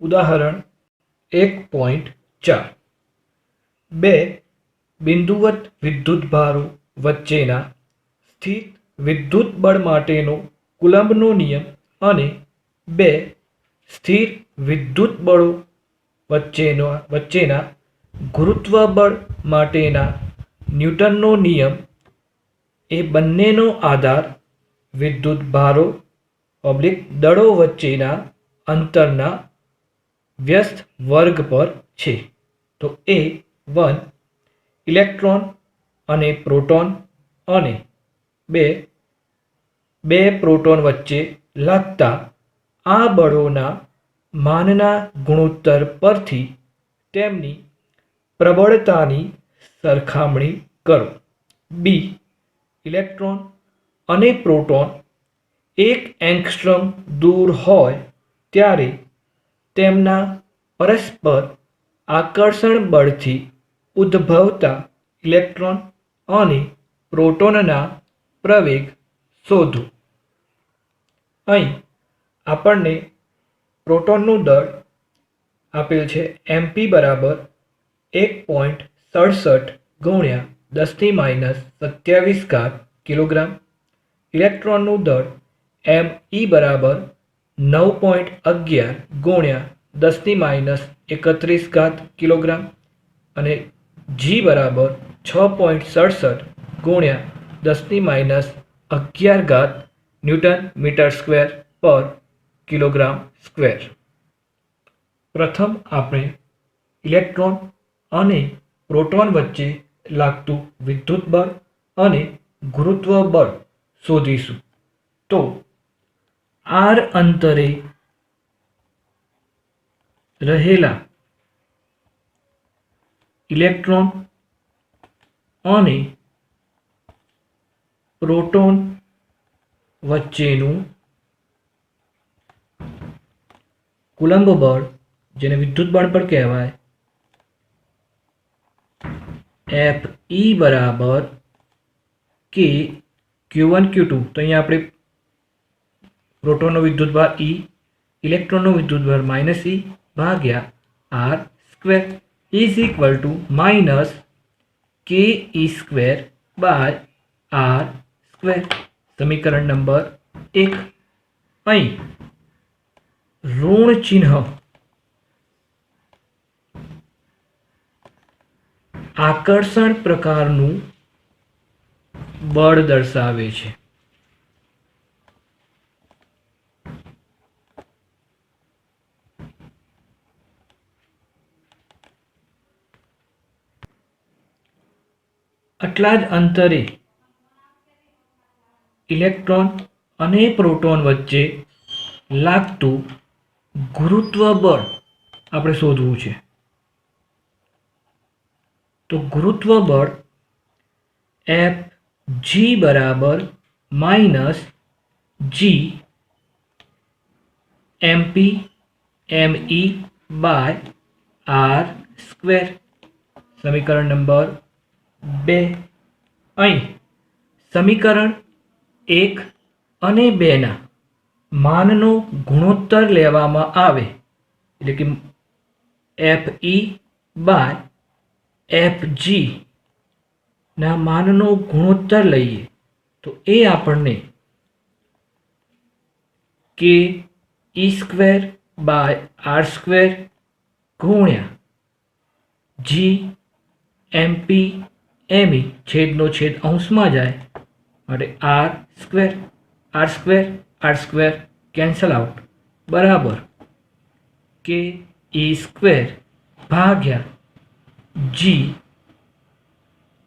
ઉદાહરણ 1.4 બે બિંદુવત વિદ્યુતભારો વચ્ચેના સ્થિત વિદ્યુત બળ માટેનો કુલમ્બનો નિયમ અને બે સ્થિર વિદ્યુત બળો વચ્ચેના ગુરુત્વ બળ માટેના ન્યૂટનનો નિયમ એ બંનેનો આધાર વિદ્યુત ભારો દળો વચ્ચેના અંતરના વ્યસ્ત વર્ગ પર છે. તો A1 ઇલેક્ટ્રોન અને પ્રોટોન અને બે પ્રોટોન વચ્ચે લાગતા આ બળોના માનના ગુણોત્તર પરથી તેમની પ્રબળતાની સરખામણી કરો. B ઇલેક્ટ્રોન અને પ્રોટોન 1 એંગસ્ટ્રોમ દૂર હોય ત્યારે તેમના પરસ્પર આકર્ષણ બળથી ઉદ્ભવતા ઇલેક્ટ્રોન અને પ્રોટોનના પ્રવેગ શોધો. અહીં આપણને પ્રોટોનનું દળ આપેલ છે mp બરાબર 1.67 ગુણ્યા 10⁻27 કિલોગ્રામ. ઇલેક્ટ્રોનનું દળ me બરાબર 9.11 ગુણ્યા 10⁻31 કિલોગ્રામ અને g બરાબર 6.67 ગુણ્યા 10⁻11 ન્યૂટન મીટર સ્ક્વેર પર કિલોગ્રામ સ્ક્વેર. પ્રથમ આપણે ઇલેક્ટ્રોન અને પ્રોટોન વચ્ચે લાગતું વિદ્યુત બળ અને ગુરુત્વ બળ શોધીશું. તો r અંતરે રહેલા ઇલેક્ટ્રોન અને પ્રોટોન વચ્ચેનું કુલંબ બળ, જેને વિદ્યુત બળ પણ કહેવાય, Fe બરાબર K Q1 Q2. તો અહીંયા આપણે પ્રોટોનનો વિદ્યુતભાર E, ઇલેક્ટ્રોનનો વિદ્યુતભાર -E ભાગ્યા r square is equal to -ke square by r square. સમીકરણ નંબર 1. અહીં ઋણ ચિહ્ન આકર્ષણ પ્રકારનું બળ દર્શાવે છે. આટલા જ અંતરે ઇલેક્ટ્રોન અને પ્રોટોન વચ્ચે લાગતું ગુરુત્વ બળ આપણે શોધવું છે. તો ગુરુત્વ બળ Fg બરાબર -g mp me by r square. સમીકરણ નંબર 2. અહીં સમીકરણ 1 અને 2ના માનનો ગુણોત્તર લેવામાં આવે, એટલે કે Fe બાય Fg ના માનનો ગુણોત્તર લઈએ તો એ આપણને કે e square by r square ગુણ્યા g mp me છેદનો છેદ અંશમાં જાય માટે r સ્ક્વેર કેન્સલ આઉટ બરાબર કે e સ્ક્વેર ભાગ્યા g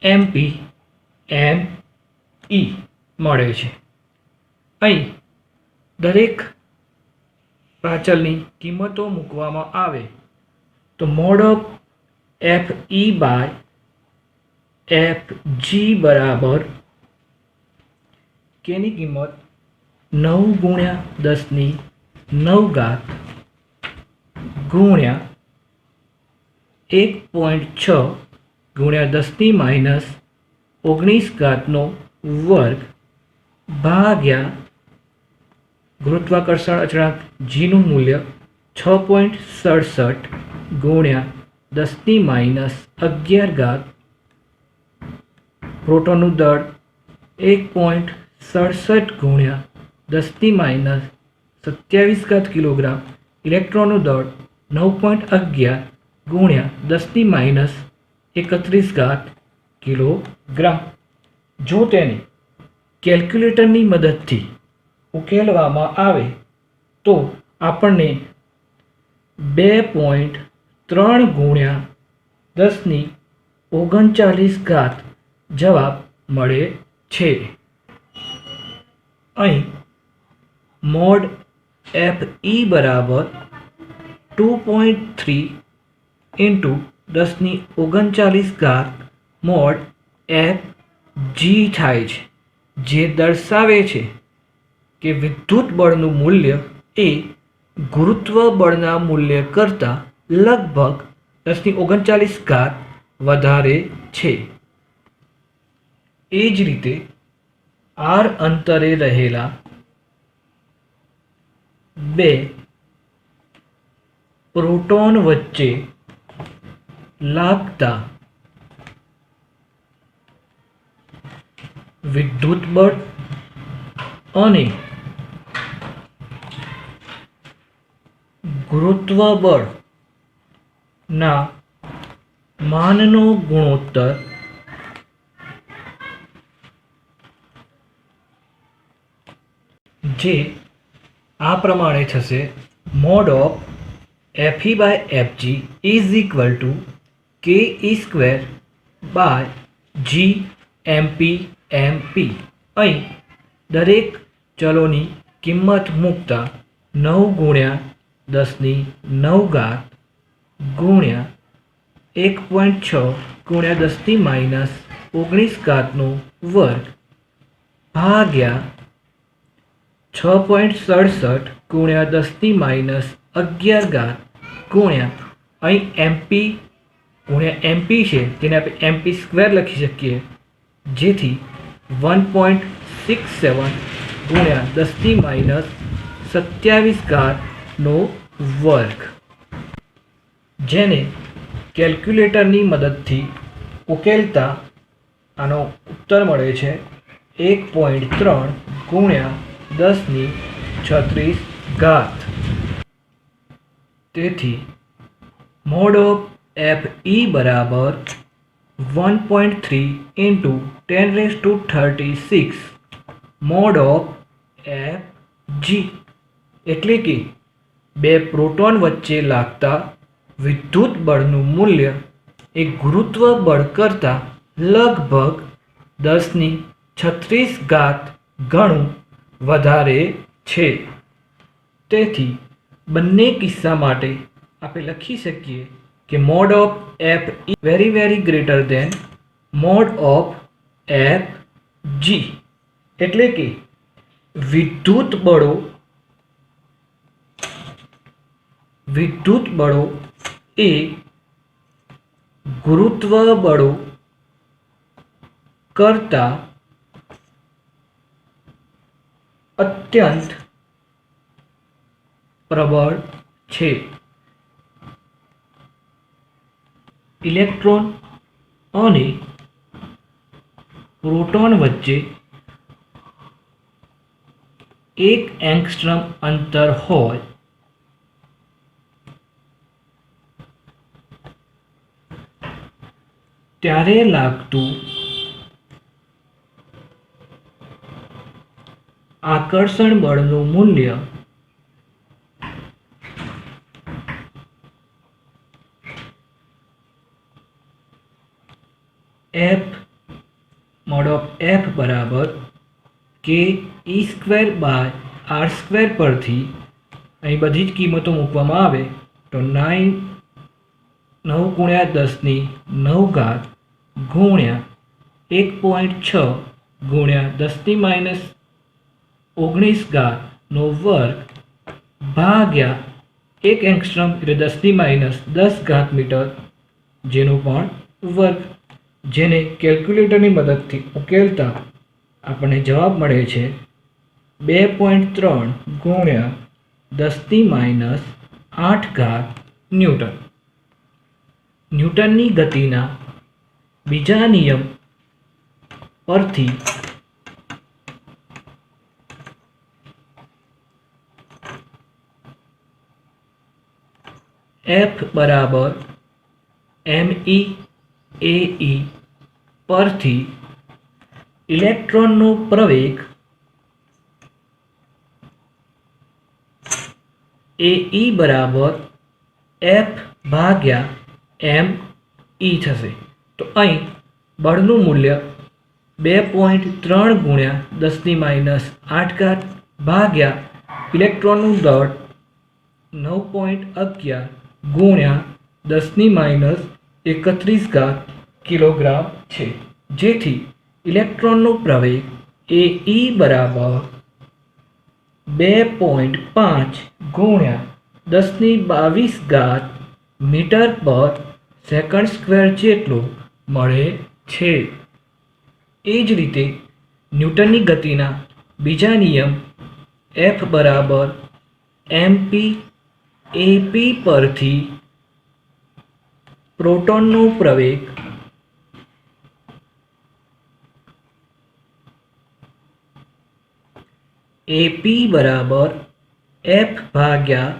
mp me મળે છે. અહીં દરેક પ્રાચલની કિંમતો મૂકવામાં આવે તો mod of Fe by Fg બરાબર કેની કિંમત 9 ગુણ્યા 10⁹ ગુણ્યા 1.6 ગુણ્યા 10⁻19 વર્ગ ભાગ્યા ગુરુત્વાકર્ષણ અચળાંક g નું મૂલ્ય 6.67 ગુણ્યા 10⁻11 પ્રોટોનનું દળ 1.67 ગુણ્યા 10⁻27 કિલોગ્રામ, ઇલેક્ટ્રોનનું દળ 9.11 ગુણ્યા 10⁻31 કિલોગ્રામ. જો તેને કેલ્ક્યુલેટરની મદદથી ઉકેલવામાં આવે તો આપણને 2.3 ગુણ્યા 10⁻39 જવાબ મળે છે. અહીં મોડ FE બરાબર 2.3 × 10⁻39 મોડ FG થાય છે, જે દર્શાવે છે કે વિદ્યુત બળનું મૂલ્ય એ ગુરુત્વ બળના મૂલ્ય કરતાં લગભગ 10⁻39 વધારે છે. એ જ રીતે r અંતરે રહેલા બે પ્રોટોન વચ્ચે લાગતા વિદ્યુત બળ અને ગુરુત્વ બળના માનનો ગુણોત્તર જે આ પ્રમાણે થશે: mode of FE/FG is equal two KE²/GMP. અહીં દરેક ચલોની કિંમત મૂકતા 9 ગુણ્યા 10⁹ ગુણ્યા 1.6 ગુણ્યા 10⁻19 વર્ગ ભાગ્યા 6.67 ગુણ્યા 10⁻11 ગુણ્યા અહીં MP ગુણ્યા MP છે તેને આપણે MP² લખી શકીએ, જેથી 1.67 ગુણ્યા 10⁻27 વર્ગ, જેને કેલ્ક્યુલેટરની મદદથી ઉકેલતા આનો ઉત્તર મળે છે 1.3 ગુણ્યા 10⁻36. તેથી મોડ ઓફ FE બરાબર 1.3 × 10⁻36 મોડ ઓફ FG, એટલે કે બે પ્રોટોન વચ્ચે લાગતા વિદ્યુત બળનું મૂલ્ય એ ગુરુત્વ બળ કરતાં લગભગ 10⁻36 ગણું વધારે છે. તેથી બંને કિસ્સા માટે આપણે લખી શકીએ કે mod of FE very greater than mod of FG, એટલે કે વિદ્યુત બળો એ ગુરુત્વ બળો કરતાં અત્યંત પ્રબળ છે. ઇલેક્ટ્રોન અને પ્રોટોન વચ્ચે 1 એંગસ્ટ્રોમ અંતર હોય ત્યારે લાગતું આકર્ષણ બળનું મૂલ્ય મોડ ઓફ F બરાબર KE²/R² પરથી અહીં બધી જ કિંમતો મૂકવામાં આવે તો 9 ગુણ્યા 10⁹ ગુણ્યા 1.6 ગુણ્યા 10⁻19 વર્ગ ભાગ્યા 1 એંગસ્ટ્રોમ એટલે 10⁻10 મીટર, જેનો પણ વર્ગ, જેને કેલ્ક્યુલેટરની મદદથી ઉકેલતા આપણને જવાબ મળે છે 2.3 ગુણ્યા 10⁻ 8 ન્યૂટન. ન્યૂટનની ગતિના બીજા નિયમ પરથી F બરાબર ME AE પરથી ઇલેક્ટ્રોનનો પ્રવેગ AE બરાબર F ભાગ્યા ME થશે. તો અહીં બળનું મૂલ્ય 2.3 ગુણ્યા 10⁻8 ભાગ્યા ઇલેક્ટ્રોનનું દળ 9.11 ગુણ્યા 10⁻31 કિલોગ્રામ છે. જેથી ઇલેક્ટ્રોનનો પ્રવેગ AE બરાબર 2.5 ગુણ્યા 10⁻22 મીટર પર સેકન્ડ સ્ક્વેર જેટલો મળે છે. એ જ રીતે ન્યૂટનની ગતિના બીજા નિયમ F બરાબર MP AP પરથી પ્રોટોનનો પ્રવેગ AP બરાબર F ભાગ્યા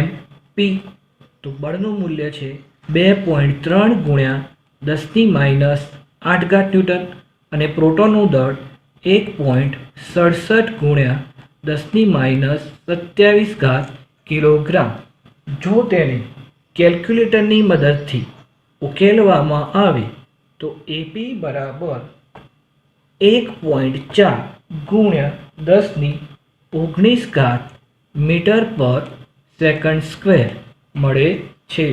MP. તો બળનું મૂલ્ય છે 2.3 ગુણ્યા 10⁻8 ન્યૂટન અને પ્રોટોનનું દળ 1.67 ગુણ્યા 10⁻27 કિલોગ્રામ. જો તેને કેલ્ક્યુલેટરની મદદથી ઉકેલવામાં આવે તો AP બરાબર 1.4 ગુણ્યા 10⁻19 મીટર પર સેકન્ડ સ્ક્વેર મળે છે.